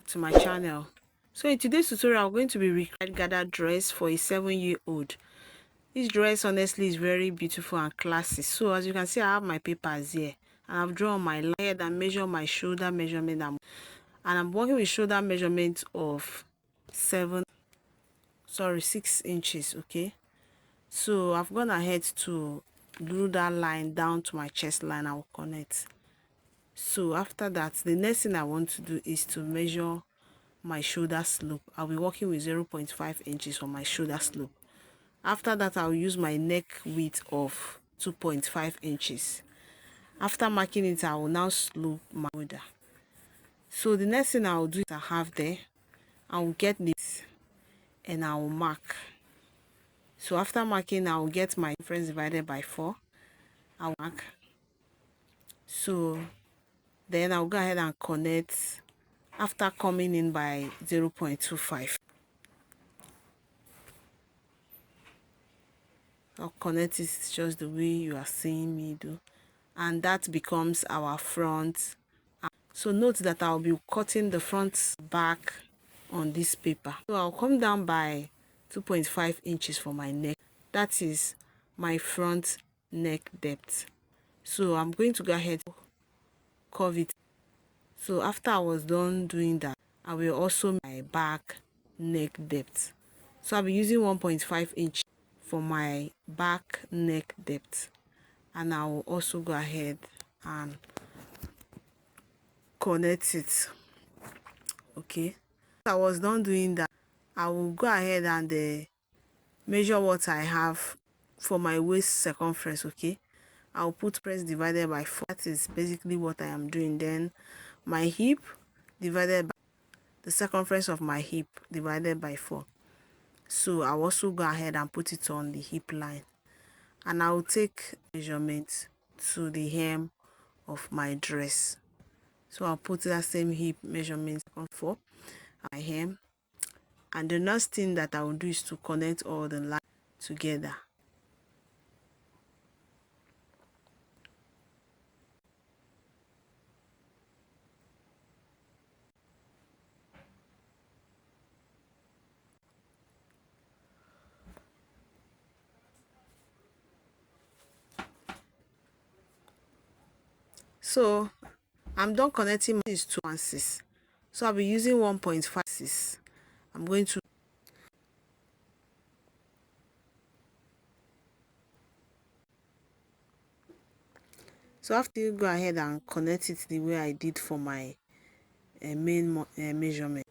To my channel. So in today's tutorial, I'm going to be recreating gather dress for a 7-year-old. This dress honestly is very beautiful and classy. So as you can see, I have my papers here and I've drawn my line and measure my shoulder measurement, and I'm working with shoulder measurement of 6 inches. Okay, so I've gone ahead to glue that line down to my chest line. I will connect. So after that, the next thing I want to do is to measure my shoulder slope. I'll be working with 0.5 inches for my shoulder slope. After that, I'll use my neck width of 2.5 inches. After marking it, I will now slope my shoulder. So the next thing I'll do is I have there, I will get this and I will mark. So after marking, I will get my difference divided by 4. I'll mark. So then I'll go ahead and connect after coming in by 0.25. I'll connect it just the way you are seeing me do, and that becomes our front. So note that I'll be cutting the front back on this paper. So I'll come down by 2.5 inches for my neck. That is my front neck depth. So I'm going to go ahead and curve it. So after I was done doing that, I will also my back neck depth. So I'll be using 1.5 inch for my back neck depth, and I will also go ahead and connect it. Okay, I was done doing that, I will go ahead and measure what I have for my waist circumference. Okay, I'll put press divided by 4. That is basically what I am doing. Then my hip divided by the circumference of my hip divided by 4. So I'll also go ahead and put it on the hip line, and I'll take measurement to the hem of my dress. So I'll put that same hip measurement on for my hem, and the next thing that I will do is to connect all the lines together. So I'm done connecting these 2 and 6. So I'll be using 1.56. I'm going to so after you go ahead and connect it the way I did for my main measurement.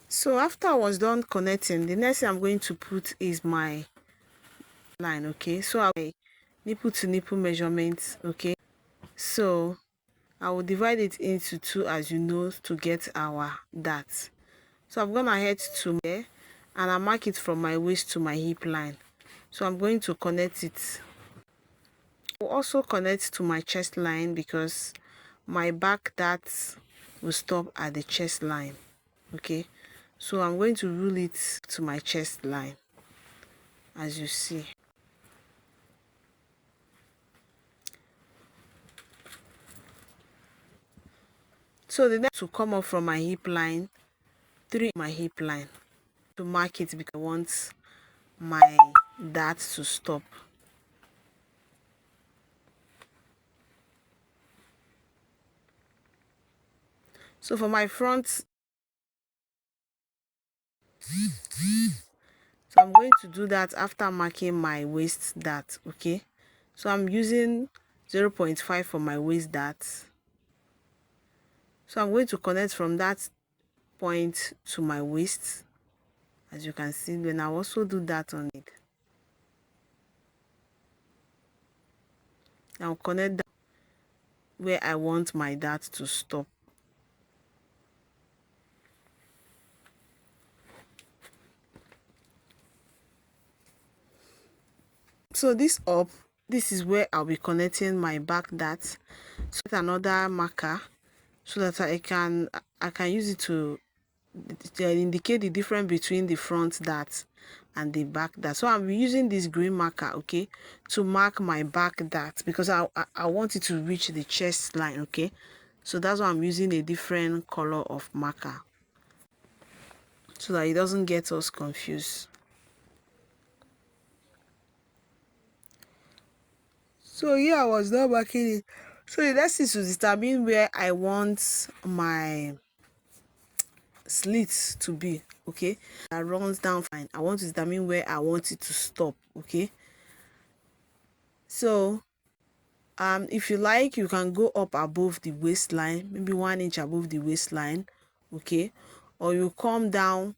So after I was done connecting, the next thing I'm going to put is my line. Okay, so I nipple to nipple measurements. Okay, so I will divide it into 2, as you know, to get our dart. So I've gone ahead to there, and I mark it from my waist to my hip line. So I'm going to connect it. I'll also connect to my chest line because my back dart will stop at the chest line. Okay, so I'm going to rule it to my chest line, as you see. So the next to come up from my hip line, 3 my hip line, to mark it because I want my dart to stop. So for my front, so I'm going to do that after marking my waist dart. Okay, so I'm using 0.5 for my waist dart. So I'm going to connect from that point to my waist, as you can see. Then I'll also do that on it. I'll connect that where I want my dart to stop. So this is where I'll be connecting my back dart. So another marker so that I can use it to indicate the difference between the front dart and the back dart. So I'm using this green marker, okay, to mark my back dart because I want it to reach the chest line, okay. So that's why I'm using a different color of marker so that it doesn't get us confused. So here I was not marking it. So the next is to determine where I want my slit to be, okay. That runs down fine. I want to determine where I want it to stop, okay. So if you like, you can go up above the waistline, maybe 1 inch above the waistline, okay, or you come down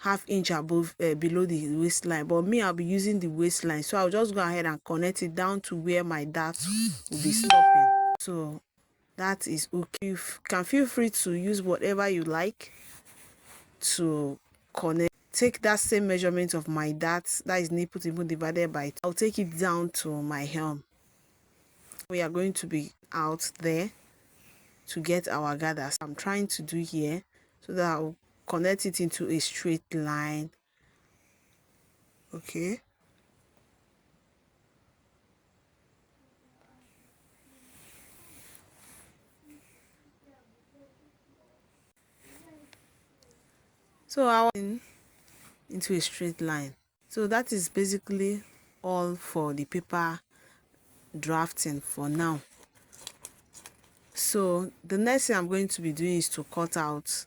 ½ inch above below the waistline. But me, I'll be using the waistline, so I'll just go ahead and connect it down to where my dart will be stopping. So that is okay. You can feel free to use whatever you like to connect. Take that same measurement of my dart, that is nipple to nipple divided by 2. I'll take it down to my hem. We are going to be out there to get our gathers. I'm trying to do here so that I'll connect it into a straight line, okay. So I want into a straight line. So that is basically all for the paper drafting for now. So the next thing I'm going to be doing is to cut out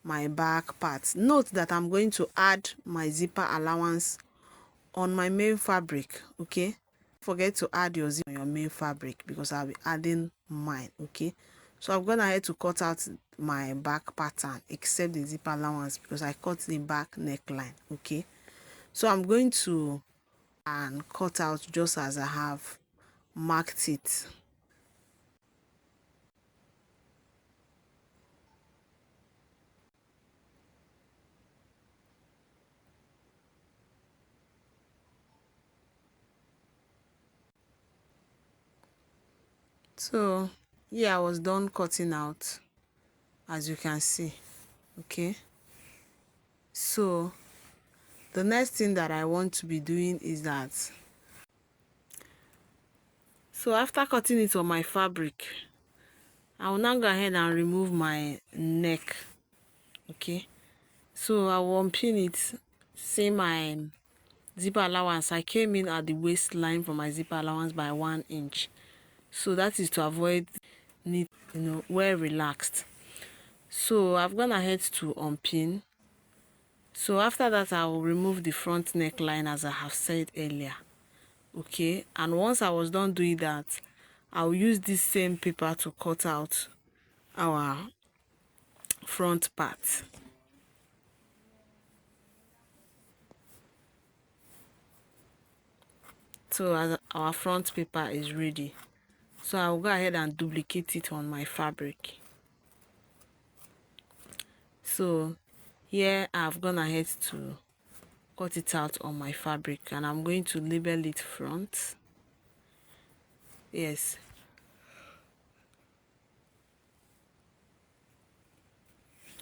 my back part. Note that I'm going to add my zipper allowance on my main fabric, okay. Forget to add your zipper on your main fabric because I'll be adding mine, okay. So I'm gonna have to cut out my back pattern except the zipper allowance because I cut the back neckline, okay. So I'm going to and cut out just as I have marked it. So yeah, I was done cutting out, as you can see, okay. So the next thing that I want to be doing is that, so after cutting it on my fabric, I will now go ahead and remove my neck, okay. So I will unpin it. See my zipper allowance, I came in at the waistline for my zipper allowance by 1 inch, so that is to avoid need, well relaxed. So I've gone ahead to unpin. So after that, I will remove the front neckline as I have said earlier, okay. And once I was done doing that, I'll use this same paper to cut out our front part. So as our front paper is ready, so I'll go ahead and duplicate it on my fabric. So here I've gone ahead to cut it out on my fabric and I'm going to label it front. Yes.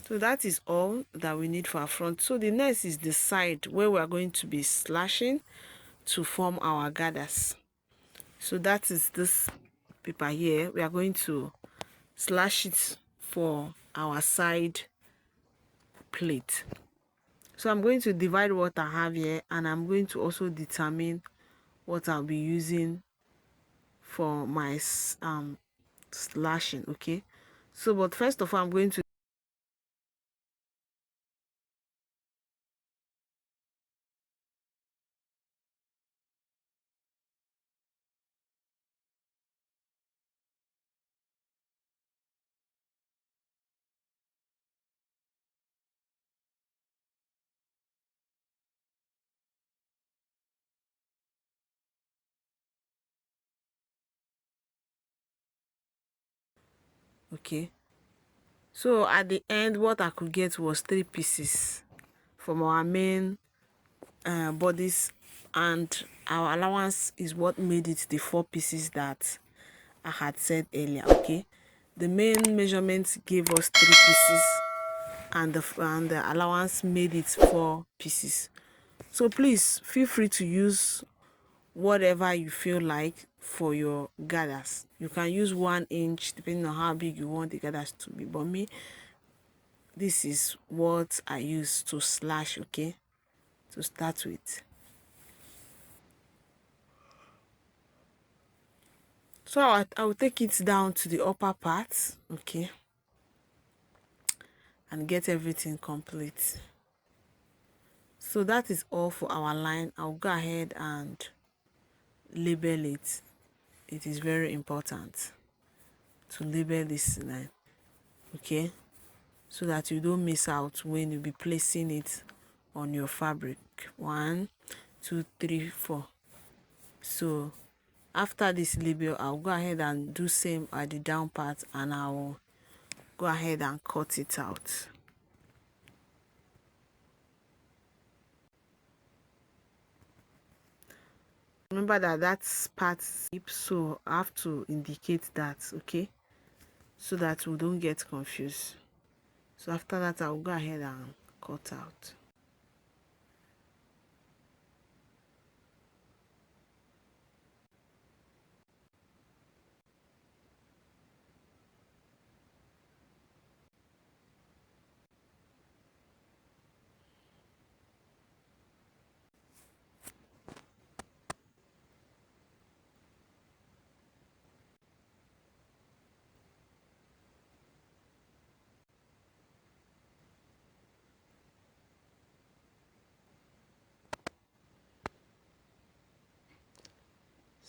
So that is all that we need for our front. So the next is the side where we are going to be slashing to form our gathers. So that is this paper here. We are going to slash it for our side plate. So I'm going to divide what I have here and I'm going to also determine what I'll be using for my slashing, okay. So but first of all, I'm going to okay. So at the end, what I could get was 3 pieces from our main bodice and our allowance is what made it the 4 pieces that I had said earlier. Okay, the main measurement gave us 3 pieces, and the allowance made it 4 pieces. So please feel free to use whatever you feel like for your gathers. You can use 1 inch depending on how big you want the gathers to be, but me, this is what I use to slash. Okay, to start with. So I will take it down to the upper part, okay, and get everything complete. So that is all for our line. I'll go ahead and label it. It is very important to label this line, okay, so that you don't miss out when you be placing it on your fabric. 1, 2, 3, 4. So after this label, I'll go ahead and do same at the down part, and I'll go ahead and cut it out. Remember that that's part zip, so I have to indicate that, okay, so that we don't get confused. So after that, I'll go ahead and cut out.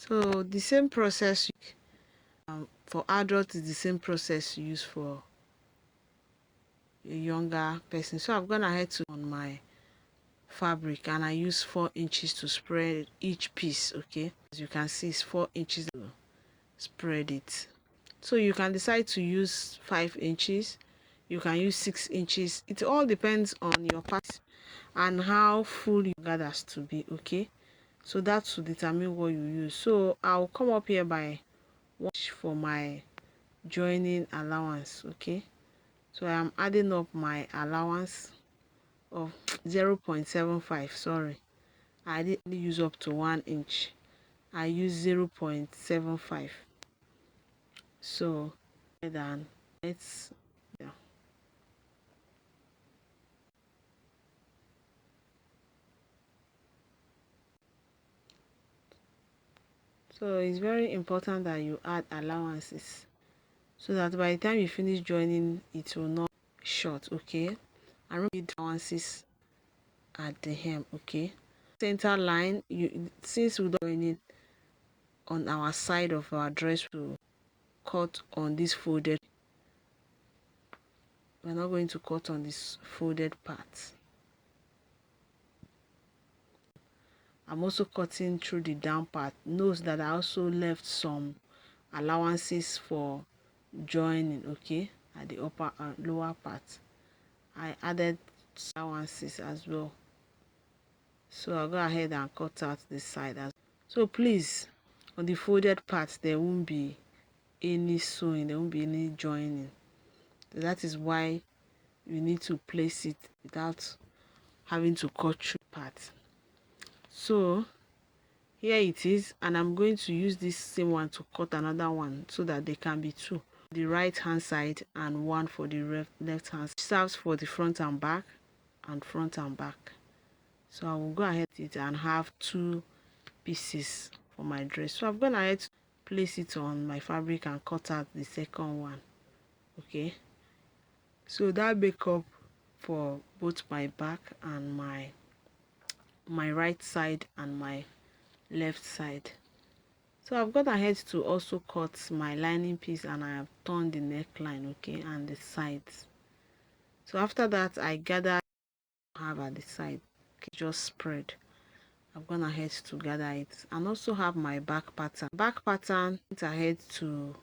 So the same process for adults is the same process you use for a younger person. So I've gone ahead to on my fabric, and I use 4 inches to spread each piece. Okay, as you can see, it's 4 inches to spread it. So you can decide to use 5 inches, you can use 6 inches. It all depends on your part and how full your gathers to be. Okay, so that will determine what you use. So I'll come up here by 1 inch for my joining allowance. Okay, so I'm adding up my allowance of 0.75. Sorry, I didn't use up to 1 inch, I use 0.75. So then let's, yeah. So it's very important that you add allowances so that by the time you finish joining, it will not short. Okay, and read allowances at the hem. Okay, center line, you, since we don't join it on our side of our dress, to cut on this folded, we're not going to cut on this folded part. I'm also cutting through the down part. Note that I also left some allowances for joining. Okay, at the upper and lower part, I added allowances as well. So I'll go ahead and cut out this side as well. So please, on the folded part, there won't be any sewing, there won't be any joining. That is why you need to place it without having to cut through part. So here it is, and I'm going to use this same one to cut another one so that there can be 2, the right hand side and 1 for the left hand. It serves for the front and back, and front and back. So I will go ahead with it and have 2 pieces for my dress. So I'm gonna ahead to place it on my fabric and cut out the second one. Okay, so that make up for both my back and my right side and my left side. So I've gone ahead to also cut my lining piece, and I have turned the neckline, okay, and the sides. So after that, I gather have at the side, okay, just spread. I've gone ahead to gather it, and also have my back pattern. Back pattern, went ahead to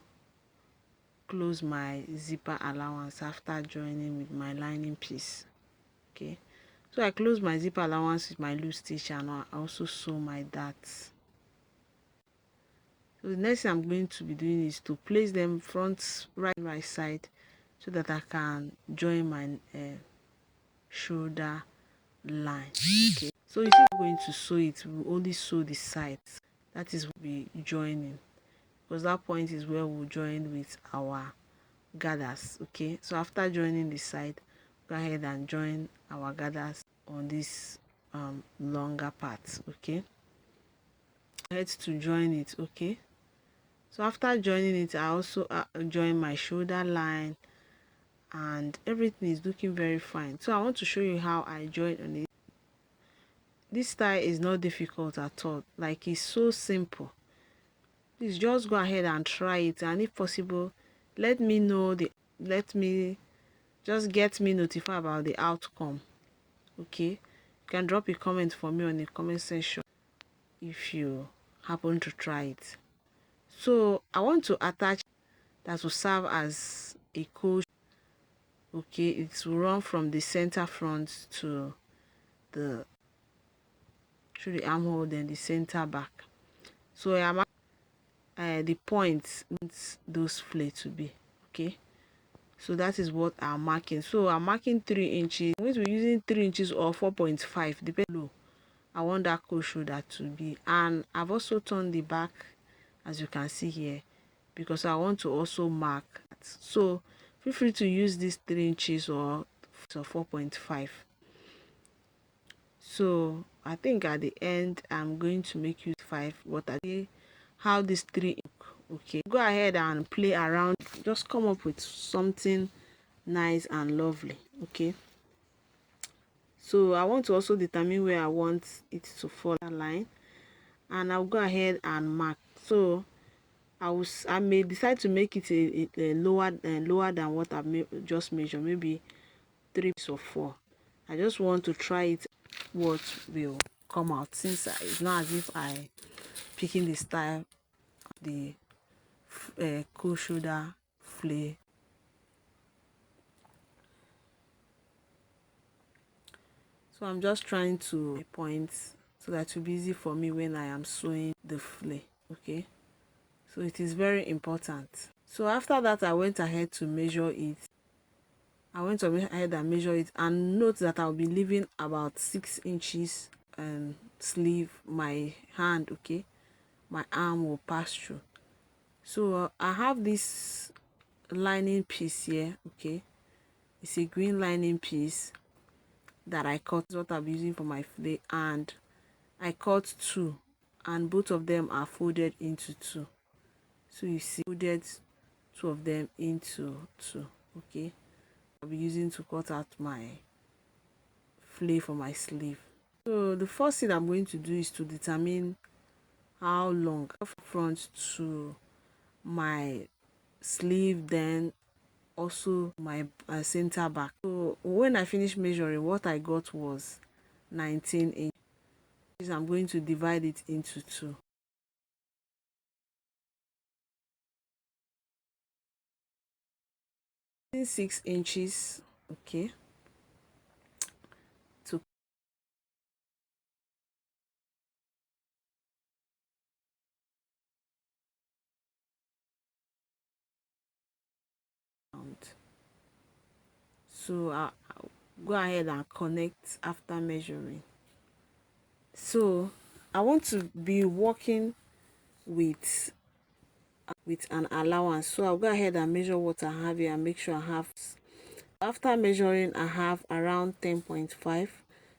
close my zipper allowance after joining with my lining piece. Okay, So I close my zip allowance with my loose stitch, and I also sew my darts. So the next thing I'm going to be doing is to place them front right side, so that I can join my shoulder line. Okay, so if you're going to sew it, we will only sew the sides. That is what we joining, because that point is where we'll join with our gathers. Okay, so after joining the side, go ahead and join our gathers on this longer part. Okay, head to join it. Okay, so after joining it, I also join my shoulder line, and everything is looking very fine. So I want to show you how I join on it. This style is not difficult at all, like it's so simple. Please just go ahead and try it, and if possible, let me know the let me just get me notified about the outcome. Okay, you can drop a comment for me on the comment section if you happen to try it. So I want to attach that will serve as a coach. Okay, it will run from the center front to the through the armhole, then the center back. So I am the points those flare to be. Okay, so that is what I'm marking. So I'm marking 3 inches. I'm going to be using 3 inches or 4.5, depending low I want that coat shoulder to be. And I've also turned the back, as you can see here, because I want to also mark that. So feel free to use this 3 inches or 4.5. So I think at the end I'm going to make use 5. What I see how this 3. Okay, go ahead and play around, just come up with something nice and lovely. Okay, so I want to also determine where I want it to fall line, and I'll go ahead and mark. So I may decide to make it a lower than what I've just measured, maybe 3 or 4. I just want to try it, what will come out, since it's not as if I picking the style, the cool shoulder flare. So I'm just trying to point so that it will be easy for me when I am sewing the flare. Okay, so it is very important. So after that, I went ahead to measure it. I went ahead and measure it, and note that I'll be leaving about 6 inches sleeve my hand. Okay, my arm will pass through. So I have this lining piece here. Okay, it's a green lining piece that I cut. What I'm using for my flare, and I cut 2, and both of them are folded into 2. So you see, folded 2 of them into 2. Okay, I'll be using to cut out my flare for my sleeve. So the first thing I'm going to do is to determine how long front to my sleeve, then also my center back. So when I finished measuring, what I got was 19 inches. I'm going to divide it into 2. 6 inches. Okay, to count. So I'll go ahead and connect after measuring. So I want to be working with an allowance, so I'll go ahead and measure what I have here and make sure I have. After measuring, I have around 10.5,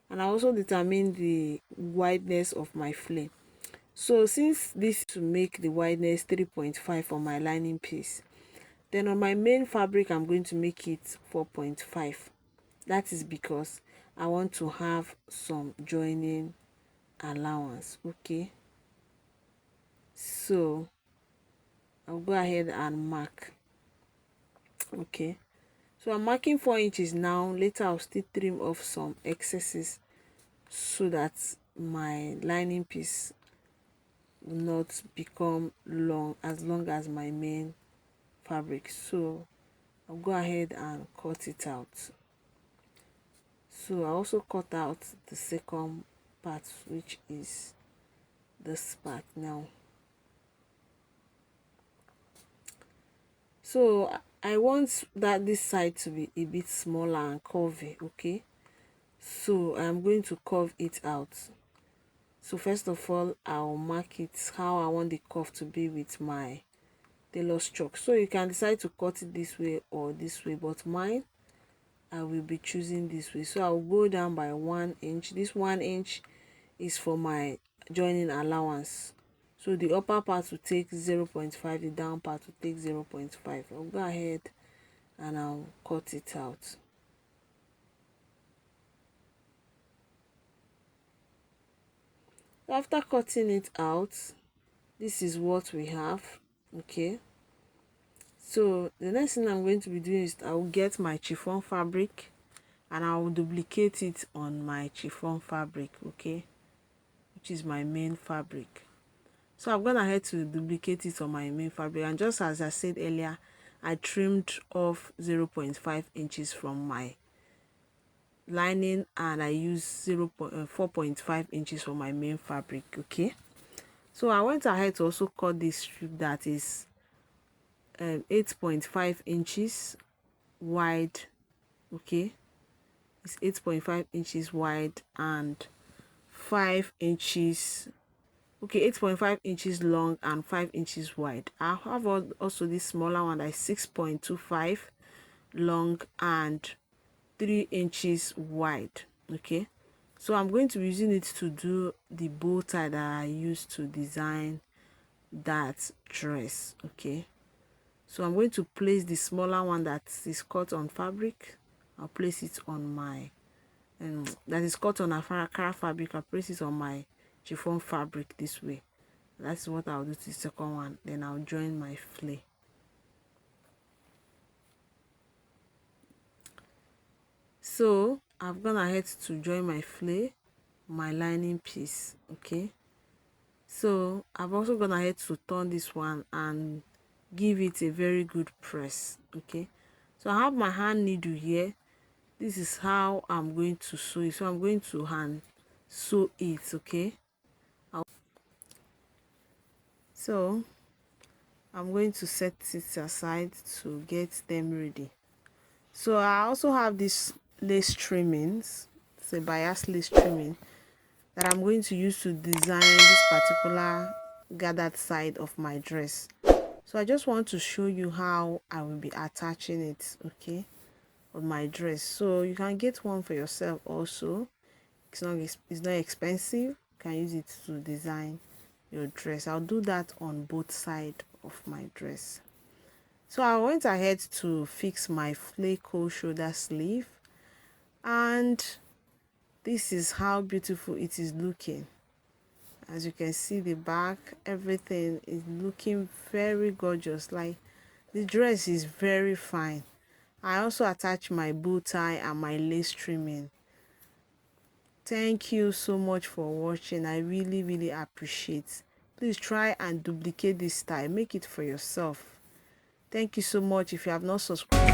and I also determine the wideness of my flare. So since this to make the wideness 3.5 for my lining piece, then on my main fabric I'm going to make it 4.5. That is because I want to have some joining allowance. Okay, so I'll go ahead and mark. Okay, so I'm marking 4 inches now. Later I'll still trim off some excesses so that my lining piece will not become long as my main fabric. So I'll go ahead and cut it out. So I also cut out the second part, which is this part now. So I want that this side to be a bit smaller and curvy, okay? So I'm going to curve it out. So first of all, I'll mark it how I want the curve to be with my tailor's chalk. So you can decide to cut it this way or this way, but mine, I will be choosing this way. So I'll go down by 1 inch. This 1 inch is for my joining allowance. So the upper part will take 0.5, the down part will take 0.5. I'll go ahead and I'll cut it out. After cutting it out, this is what we have, okay? So the next thing I'm going to be doing is I will get my chiffon fabric and I will duplicate it on my chiffon fabric, okay, which is my main fabric. So I'm gonna ahead to duplicate it on my main fabric, and just as I said earlier, I trimmed off 0.5 inches from my lining and I used 4.5 inches for my main fabric, okay? So I went ahead to also cut this strip that is 8.5 inches wide, okay? It's 8.5 inches wide and 5 inches, okay, 8.5 inches long and 5 inches wide. I have also this smaller one that is 6.25 long and 3 inches wide, okay? So I'm going to be using it to do the bow tie that I used to design that dress, okay? So I'm going to place the smaller one that is cut on fabric. I'll place it on my that is cut on a Ankara fabric. I'll place it on my chiffon fabric this way. That's what I'll do to the second one. Then I'll join my flay. So I've gone ahead to join my flay, my lining piece, okay? So I've also gone ahead to turn this one and give it a very good press, okay? So I have my hand needle here. This is how I'm going to sew it. So I'm going to hand sew it, okay? So I'm going to set it aside to get them ready. So I also have this lace trimmings. It's a bias lace trimming that I'm going to use to design this particular gathered side of my dress. So I just want to show you how I will be attaching it, okay, on my dress. So you can get one for yourself also. It's not expensive. You can use it to design your dress. I'll do that on both sides of my dress. So I went ahead to fix my flake shoulder sleeve, and this is how beautiful it is looking. As you can see, the back, everything is looking very gorgeous. Like, the dress is very fine. I also attach my bow tie and my lace trimming. Thank you so much for watching. I really appreciate. Please try and duplicate this style. Make it for yourself. Thank you so much. If you have not subscribed,